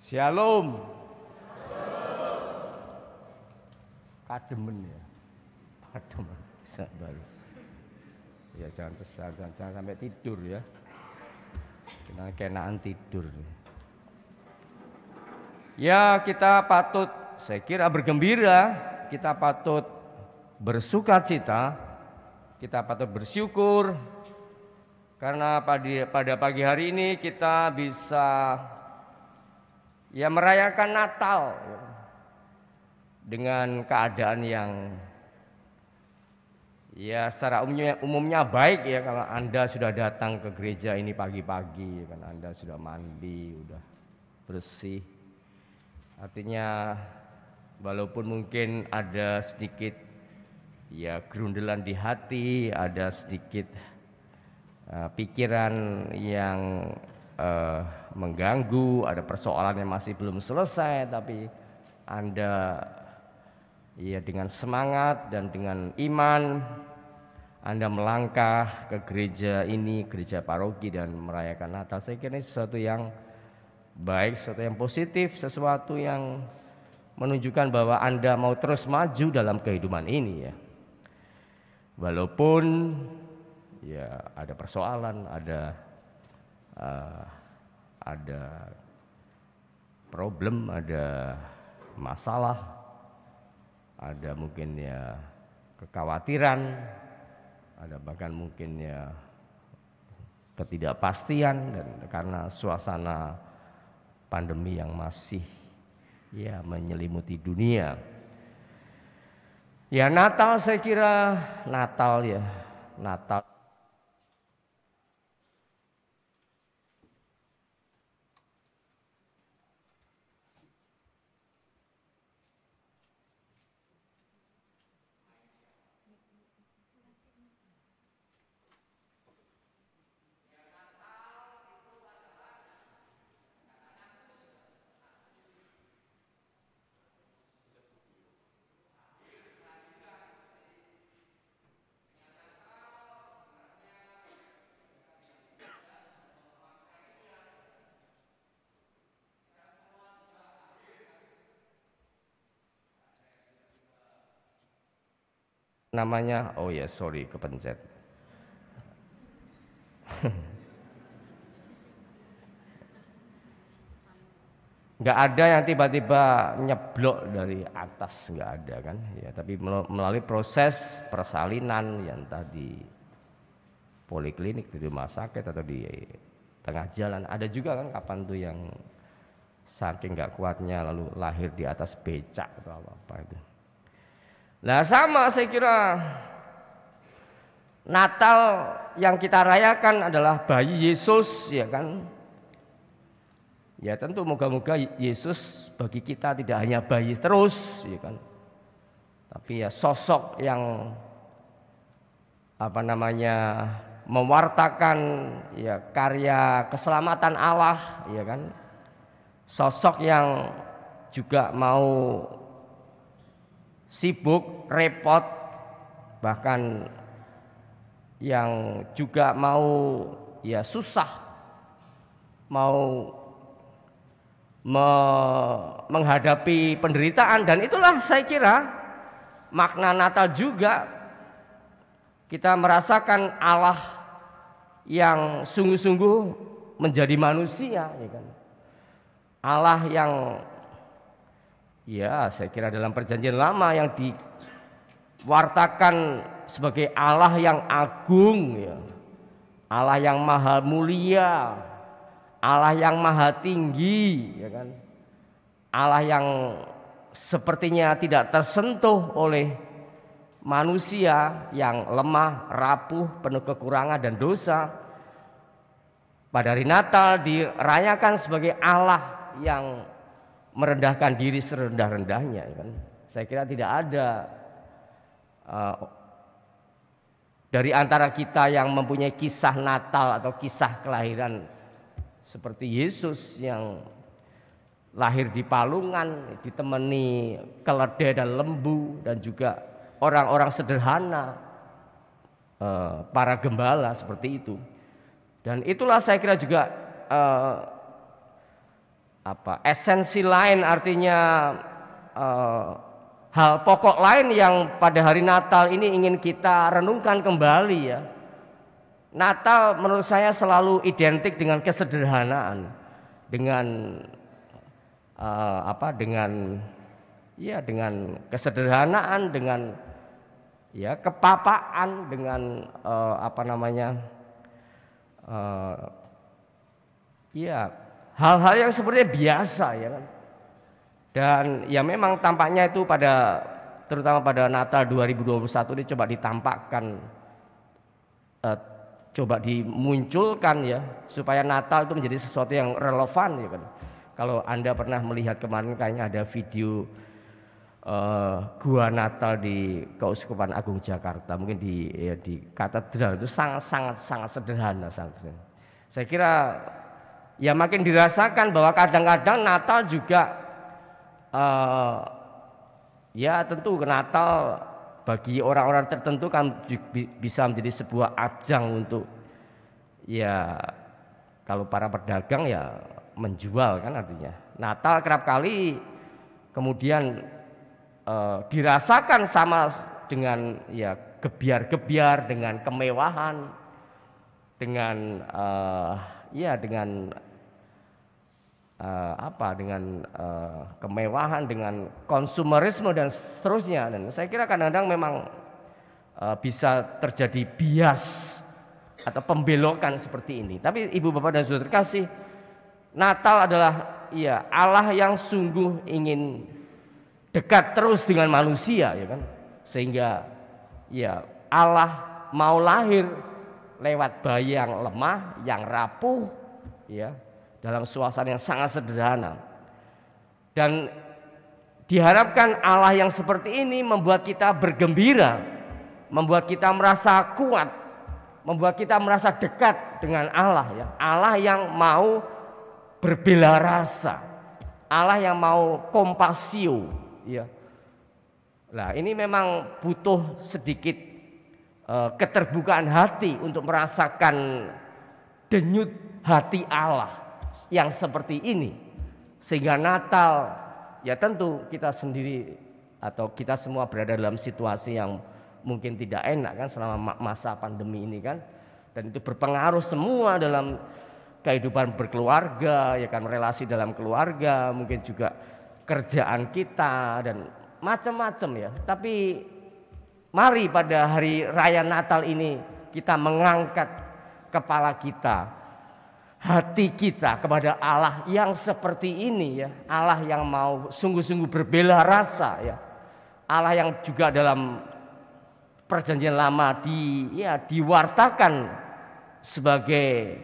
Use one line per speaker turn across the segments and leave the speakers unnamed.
Shalom. Kademen ya. Kademen bisa baru. Ya jangan sampai tidur ya. Kenaan tidur. Ya kita patut, saya kira bergembira, kita patut bersukacita, kita patut bersyukur karena pada pagi hari ini kita bisa ya merayakan Natal dengan keadaan yang ya secara umumnya baik ya. Kalau Anda sudah datang ke gereja ini pagi-pagi kan, Anda sudah mandi, sudah bersih. Artinya walaupun mungkin ada sedikit ya gerundelan di hati, ada sedikit pikiran yang mengganggu, ada persoalan yang masih belum selesai, tapi Anda ya dengan semangat dan dengan iman Anda melangkah ke gereja ini, gereja paroki, dan merayakan Natal. Saya kira ini sesuatu yang baik, sesuatu yang positif, sesuatu yang menunjukkan bahwa Anda mau terus maju dalam kehidupan ini ya. Walaupun ya ada persoalan, ada problem, ada masalah, ada mungkin ya kekhawatiran, ada bahkan mungkin ya ketidakpastian, dan karena suasana pandemi yang masih ya menyelimuti dunia. Ya Natal, saya kira Natal ya, Natal namanya, oh ya sorry kepencet. Nggak ada yang tiba-tiba nyeblok dari atas, nggak ada kan ya, tapi melalui proses persalinan yang entah di poliklinik, di rumah sakit, atau di tengah jalan. Ada juga kan kapan tuh yang saking nggak kuatnya lalu lahir di atas becak atau apa itu. Nah sama saya kira Natal yang kita rayakan adalah bayi Yesus ya kan. Ya tentu moga-moga Yesus bagi kita tidak hanya bayi terus ya kan, tapi ya sosok yang apa namanya mewartakan ya karya keselamatan Allah ya kan. Sosok yang juga mau sibuk, repot, bahkan yang juga mau ya susah, mau menghadapi penderitaan. Dan itulah saya kira makna Natal juga, kita merasakan Allah yang sungguh-sungguh menjadi manusia ya kan. Allah yang ya saya kira dalam perjanjian lama yang diwartakan sebagai Allah yang agung ya, Allah yang maha mulia, Allah yang maha tinggi ya kan, Allah yang sepertinya tidak tersentuh oleh manusia yang lemah, rapuh, penuh kekurangan dan dosa. Pada hari Natal dirayakan sebagai Allah yang merendahkan diri serendah-rendahnya ya kan. Saya kira tidak ada dari antara kita yang mempunyai kisah Natal atau kisah kelahiran seperti Yesus yang lahir di palungan, ditemani keledai dan lembu, dan juga orang-orang sederhana, para gembala seperti itu. Dan itulah saya kira juga esensi lain, artinya hal pokok lain yang pada hari Natal ini ingin kita renungkan kembali ya. Natal menurut saya selalu identik dengan kesederhanaan, dengan dengan kesederhanaan, dengan kepapaan, dengan hal-hal yang sebenarnya biasa ya kan. Dan ya memang tampaknya itu terutama pada Natal 2021 ini coba ditampakkan, coba dimunculkan ya, supaya Natal itu menjadi sesuatu yang relevan ya kan. Kalau Anda pernah melihat kemarin kayaknya ada video gua Natal di Keuskupan Agung Jakarta, mungkin di katedral, itu sangat sederhana. Saya kira ya makin dirasakan bahwa kadang-kadang Natal juga ya tentu Natal bagi orang-orang tertentu kan bisa menjadi sebuah ajang untuk ya, kalau para pedagang ya menjual kan, artinya Natal kerap kali kemudian dirasakan sama dengan ya gebiar-gebiar, dengan kemewahan, dengan kemewahan, dengan konsumerisme dan seterusnya. Dan saya kira kadang-kadang memang bisa terjadi bias atau pembelokan seperti ini. Tapi Ibu Bapak dan Saudara terkasih, Natal adalah Allah yang sungguh ingin dekat terus dengan manusia ya kan, sehingga ya Allah mau lahir lewat bayi yang lemah, yang rapuh ya, dalam suasana yang sangat sederhana. Dan diharapkan Allah yang seperti ini membuat kita bergembira, membuat kita merasa kuat, membuat kita merasa dekat dengan Allah ya. Allah yang mau berbela rasa, Allah yang mau kompasio ya. Nah, ini memang butuh sedikit keterbukaan hati untuk merasakan denyut hati Allah yang seperti ini, sehingga Natal ya tentu kita sendiri atau kita semua berada dalam situasi yang mungkin tidak enak kan selama masa pandemi ini kan, dan itu berpengaruh semua dalam kehidupan berkeluarga ya kan, relasi dalam keluarga, mungkin juga kerjaan kita dan macam-macam ya. Tapi mari pada hari raya Natal ini kita mengangkat kepala kita, hati kita kepada Allah yang seperti ini ya, Allah yang mau sungguh-sungguh berbela rasa ya, Allah yang juga dalam Perjanjian Lama diwartakan sebagai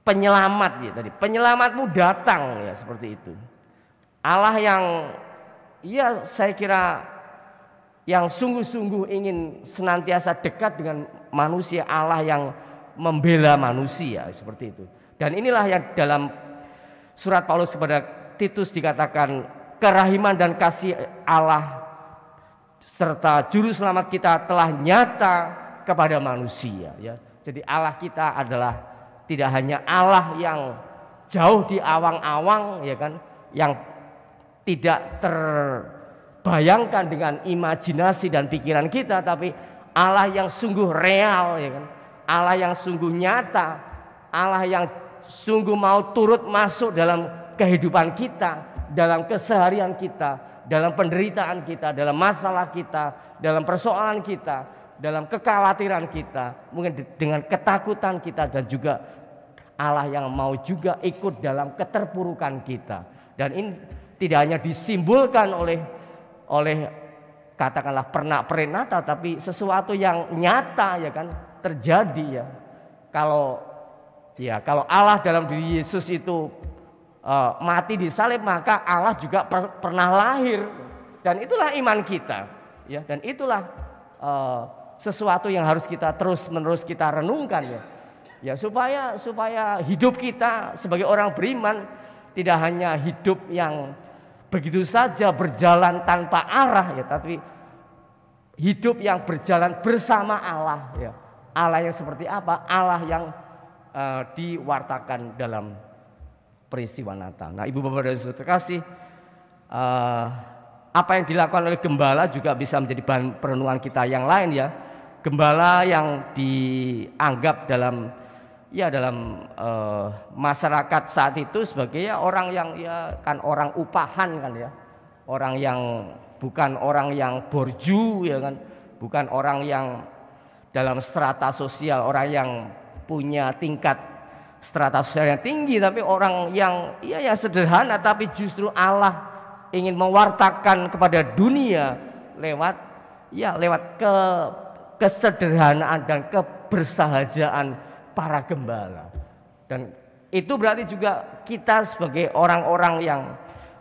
penyelamat ya, tadi penyelamatmu datang ya, seperti itu. Allah yang ya saya kira yang sungguh-sungguh ingin senantiasa dekat dengan manusia, Allah yang membela manusia seperti itu. Dan inilah yang dalam surat Paulus kepada Titus dikatakan, kerahiman dan kasih Allah serta juru selamat kita telah nyata kepada manusia ya. Jadi Allah kita adalah tidak hanya Allah yang jauh di awang-awang ya kan, yang tidak terbayangkan dengan imajinasi dan pikiran kita, tapi Allah yang sungguh real ya kan, Allah yang sungguh nyata, Allah yang sungguh mau turut masuk dalam kehidupan kita, dalam keseharian kita, dalam penderitaan kita, dalam masalah kita, dalam persoalan kita, dalam kekhawatiran kita, mungkin dengan ketakutan kita, dan juga Allah yang mau juga ikut dalam keterpurukan kita. Dan ini tidak hanya disimbolkan oleh katakanlah pernak-pernik Natal, tapi sesuatu yang nyata ya kan, terjadi ya. Kalau Allah dalam diri Yesus itu mati di salib, maka Allah juga pernah lahir, dan itulah iman kita ya, dan itulah sesuatu yang harus kita terus-menerus kita renungkan ya, supaya hidup kita sebagai orang beriman tidak hanya hidup yang begitu saja berjalan tanpa arah ya, tapi hidup yang berjalan bersama Allah ya. Allah yang seperti apa? Allah yang diwartakan dalam peristiwa Natal. Nah, Ibu Bapak dan Saudara terkasih, apa yang dilakukan oleh gembala juga bisa menjadi bahan perenungan kita yang lain ya. Gembala yang dianggap dalam masyarakat saat itu sebagai orang yang kan orang upahan kan ya. Orang yang bukan orang yang borju ya kan, bukan orang yang dalam strata sosial, orang yang punya tingkat strata sosial yang tinggi, tapi orang yang yang sederhana, tapi justru Allah ingin mewartakan kepada dunia lewat kesederhanaan dan kebersahajaan para gembala. Dan itu berarti juga kita sebagai orang-orang yang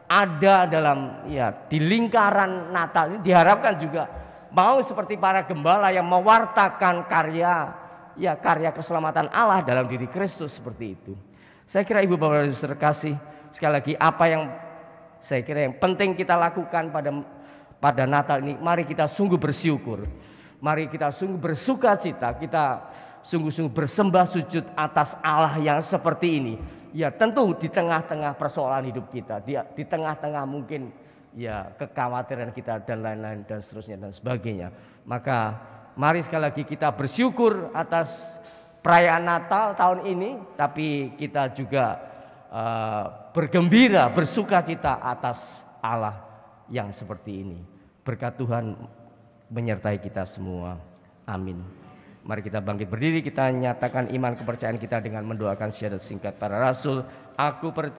ada dalam di lingkaran Natal ini diharapkan juga mau seperti para gembala yang mewartakan karya keselamatan Allah dalam diri Kristus seperti itu. Saya kira Ibu Bapak dan Saudara terkasih, sekali lagi apa yang saya kira yang penting kita lakukan pada Natal ini, mari kita sungguh bersyukur. Mari kita sungguh bersuka cita, kita sungguh-sungguh bersembah sujud atas Allah yang seperti ini. Ya tentu di tengah-tengah persoalan hidup kita, di tengah-tengah mungkin kekhawatiran kita dan lain-lain dan seterusnya dan sebagainya. Maka mari sekali lagi kita bersyukur atas perayaan Natal tahun ini, tapi kita juga bergembira, bersuka cita atas Allah yang seperti ini. Berkat Tuhan menyertai kita semua. Amin. Mari kita bangkit berdiri, kita nyatakan iman kepercayaan kita dengan mendoakan syahadat singkat para rasul. Aku percaya